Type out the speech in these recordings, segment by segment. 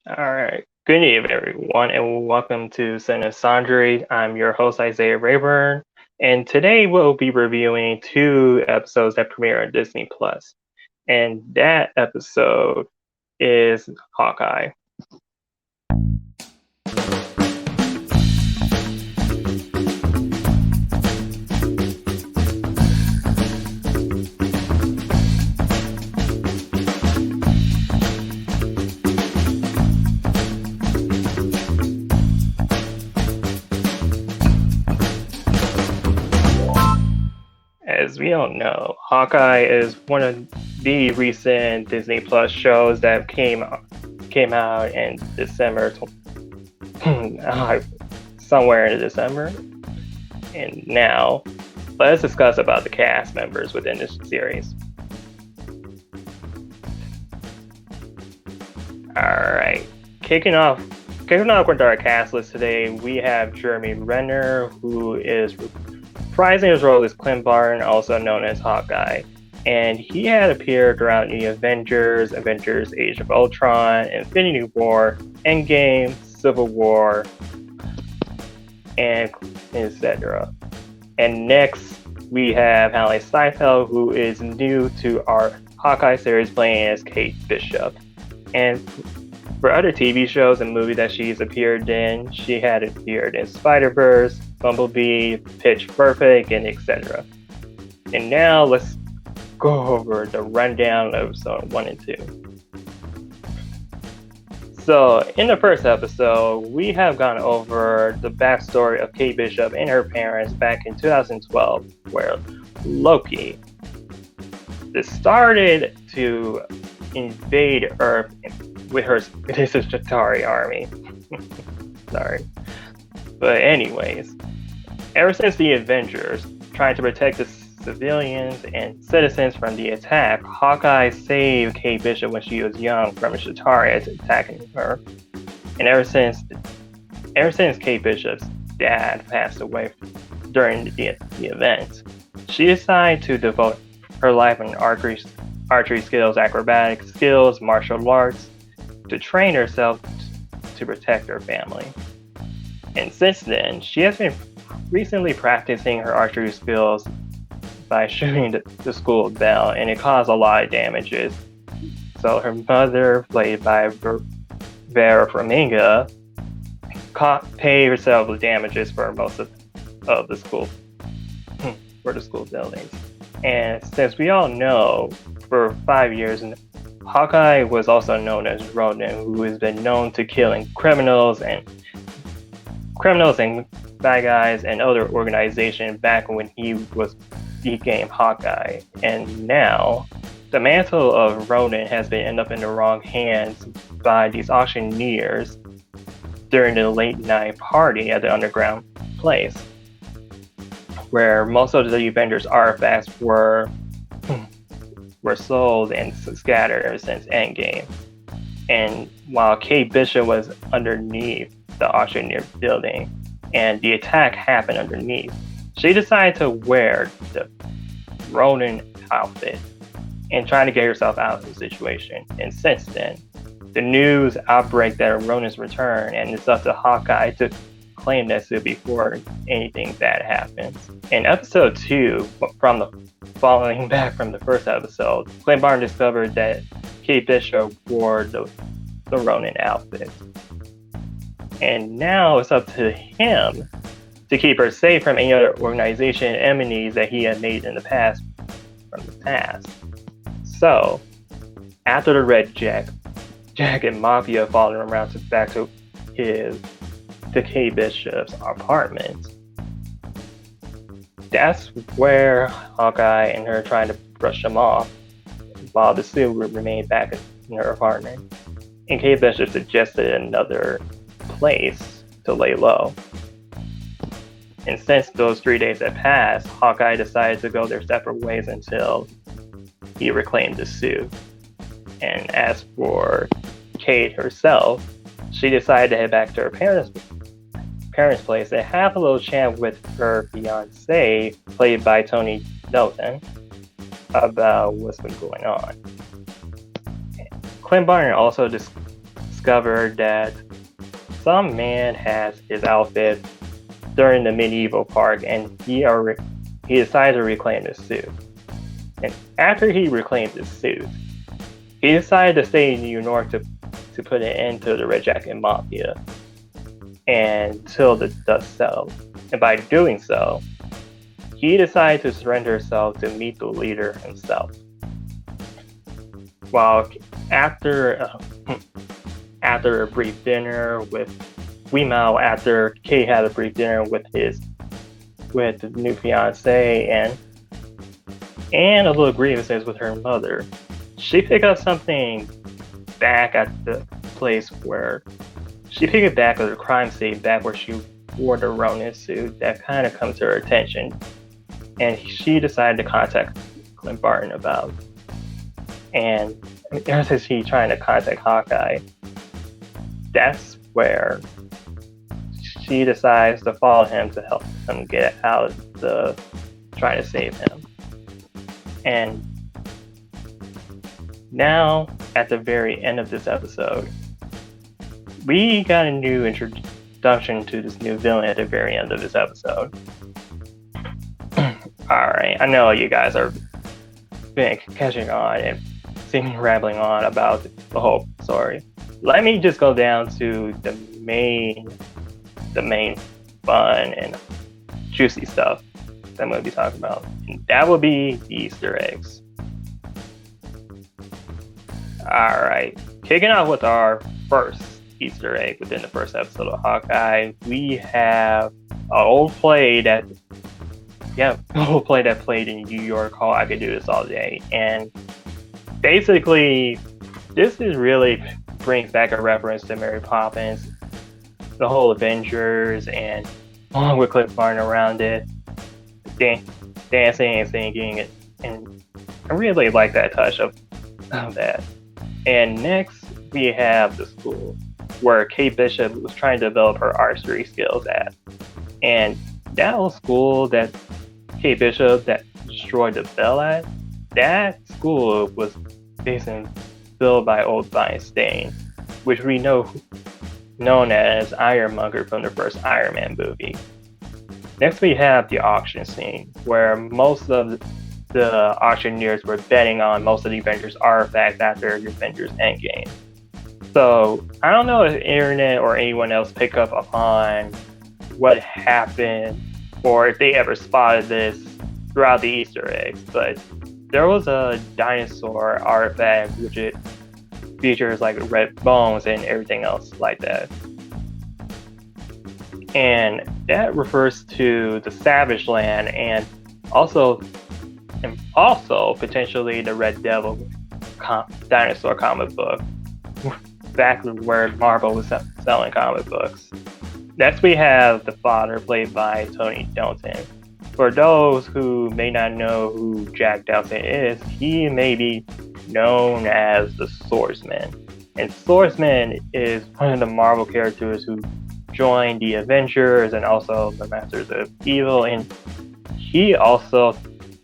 All right. Good evening, everyone, and welcome to Cinesundry. I'm your host, Isaiah Rayburn, and today we'll be reviewing two episodes that premiere on Disney Plus. And that episode is Hawkeye. As we all know, Hawkeye is one of the recent Disney Plus shows that came out in December, somewhere in December. And now, let's discuss about the cast members within this series. All right, kicking off, kicking off with our cast list today, we have Jeremy Renner, who is reprising his role as Clint Barton, also known as Hawkeye. And he had appeared throughout the Avengers Age of Ultron, Infinity War, Endgame, Civil War, and etc. And next, we have Haley Steinfeld, who is new to our Hawkeye series, playing as Kate Bishop. And for other TV shows and movies that she's appeared in, she had appeared in Spider-Verse, Bumblebee, Pitch Perfect, and etc. And now let's go over the rundown of episode 1 and 2. So, in the first episode, we have gone over the backstory of Kate Bishop and her parents back in 2012, where Loki started to invade Earth with his Chitauri army. Sorry. But anyways, ever since the Avengers trying to protect the civilians and citizens from the attack, Hawkeye saved Kate Bishop when she was young from a Chitauri attacking her. And ever since Kate Bishop's dad passed away during the event, she decided to devote her life on archery skills, acrobatic skills, martial arts, to train herself to protect her family. And since then, she has been recently practicing her archery skills by shooting the school bell, and it caused a lot of damages. So her mother, played by Vera Farmiga, paid herself the damages for most of the school for the school buildings. And since we all know, for 5 years, Hawkeye was also known as Ronin, who has been known to killing criminals and bad guys and other organizations back when he became Hawkeye. And now, the mantle of Ronin has been ended up in the wrong hands by these auctioneers during the late night party at the underground place, where most of the Avengers artifacts were sold and scattered ever since Endgame. And while Kate Bishop was underneath the auctioneer building and the attack happened underneath, she decided to wear the Ronin outfit and trying to get herself out of the situation. And since then, the news outbreak that Ronin's return, and it's up to Hawkeye to claim that suit before anything bad happens. In episode 2, following back from the first episode, Clint Barton discovered that Kate Bishop wore the Ronin outfit. And now it's up to him to keep her safe from any other organization enemies that he had made in the past. So, after the Red Jacket Mafia followed him around back to Kate Bishop's apartment, that's where Hawkeye and her trying to brush him off, while the suit remained back in her apartment. And Kate Bishop suggested another place to lay low. And since those 3 days had passed, Hawkeye decided to go their separate ways until he reclaimed the suit. And as for Kate herself, she decided to head back to her parents' place and have a little chat with her fiance, played by Tony Dalton, about what's been going on. Clint Barton also discussed discovered that some man has his outfit during the medieval park, and he decided to reclaim his suit. And after he reclaimed his suit, he decided to stay in New York to put an end to the Red Jacket Mafia until the dust settled. And by doing so, he decided to surrender himself to meet the leader himself. While after a brief dinner after Kate had a brief dinner with the new fiance and a little grievances with her mother, she picked up something back at the place where she picked it back at the crime scene back where she wore the Ronin suit that kind of comes to her attention, and she decided to contact Clint Barton about. And ever since she's trying to contact Hawkeye, that's where she decides to follow him to help him get out of trying to save him. And now, at the very end of this episode, we got a new introduction to this new villain at the very end of this episode. Alright, I know you guys are been catching on and seeing me rambling on about the whole story. Let me just go down to the main fun and juicy stuff that I'm going to be talking about. And that will be the Easter eggs. Alright, kicking off with our first Easter egg within the first episode of Hawkeye, we have an old play that played in New York called I Could Do This All Day. And basically, this is really brings back a reference to Mary Poppins, the whole Avengers, and along with Cliff Barton around it, dancing and singing, and I really like that touch of that. And next, we have the school where Kate Bishop was trying to develop her archery skills at. And that old school that Kate Bishop that destroyed the bell at, that school was basically built by old Stein, which we know known as Ironmonger from the first Iron Man movie. Next, we have the auction scene, where most of the auctioneers were betting on most of the Avengers artifacts after the Avengers Endgame. So, I don't know if the internet or anyone else picked up upon what happened, or if they ever spotted this throughout the Easter eggs, but there was a dinosaur artifact which it features like red bones and everything else like that. And that refers to the Savage Land and also potentially the Red Devil dinosaur comic book, back where Marvel was selling comic books. Next, we have the father, played by Tony Dalton. For those who may not know who Jack Dalton is, he may be known as the Swordsman. And Swordsman is one of the Marvel characters who joined the Avengers and also the Masters of Evil. And he also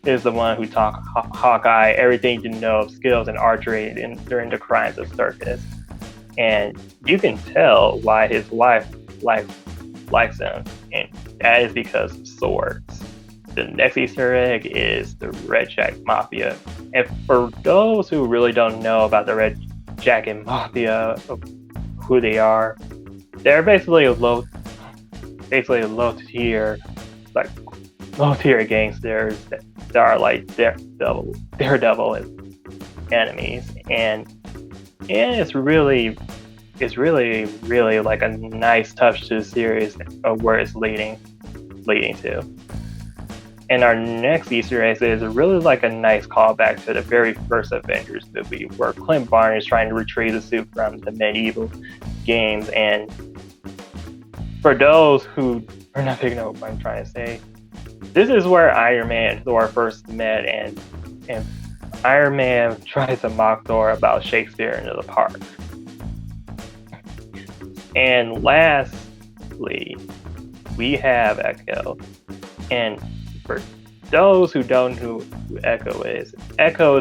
is the one who taught Hawkeye everything to know of skills in archery during the Crimes of Circus. And you can tell why his wife likes him, and that is because of swords. The next Easter egg is the Red Jacket Mafia. And for those who really don't know about the Red Jacket Mafia, of who they are, they're basically a low tier gangsters that are like daredevil enemies, and it's really like a nice touch to the series of where it's leading to. And our next Easter egg is really like a nice callback to the very first Avengers movie, where Clint Barton is trying to retrieve the suit from the medieval games. And for those who are not picking up what I'm trying to say, this is where Iron Man and Thor first met, and Iron Man tries to mock Thor about Shakespeare in the park. And lastly, we have Echo. And for those who don't know who Echo is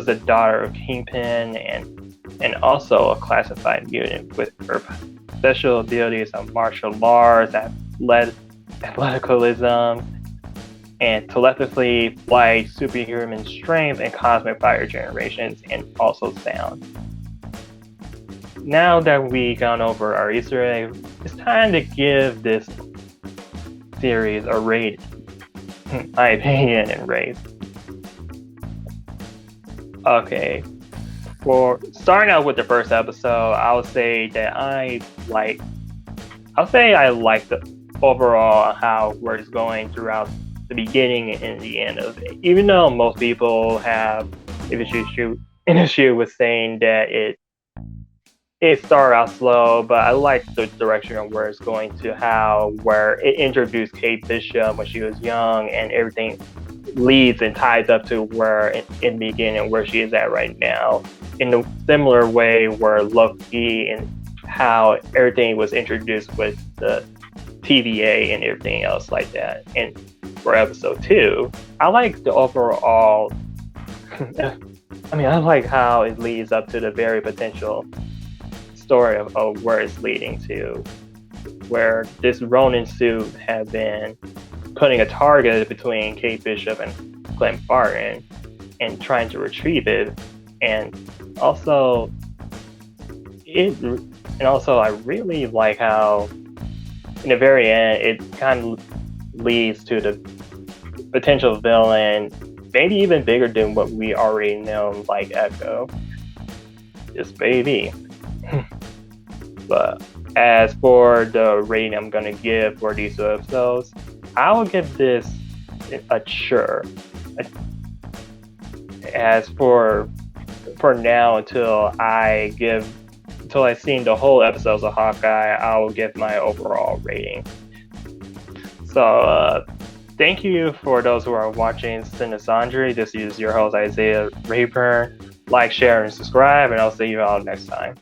the daughter of Kingpin, and and also a classified mutant with her special abilities of martial arts, athleticism, and telepathy, flight, superhuman strength, and cosmic fire generations, and also sound. Now that we've gone over our Easter egg, it's time to give this series a rating. My opinion and rate. Okay, for starting out with the first episode, I would say that I like the overall how where it's going throughout the beginning and the end of it. Even though most people have an issue with saying that it started out slow, but I like the direction of where it's going to where it introduced Kate Bishop when she was young, and everything leads and ties up to where in the beginning where she is at right now. In a similar way where Loki and how everything was introduced with the TVA and everything else like that. And for episode 2, I like the overall I like how it leads up to the very potential story of where it's leading to, where this Ronin suit has been putting a target between Kate Bishop and Clint Barton and trying to retrieve it. And also I really like how in the very end it kind of leads to the potential villain, maybe even bigger than what we already know, like Echo. Just maybe. But as for the rating I'm gonna give for these 2 episodes, I will give this a sure. As for now, until I've seen the whole episodes of Hawkeye, I will give my overall rating. So thank you for those who are watching Cinesundry. This is your host Isaiah Rayburn. Like, share, and subscribe, and I'll see you all next time.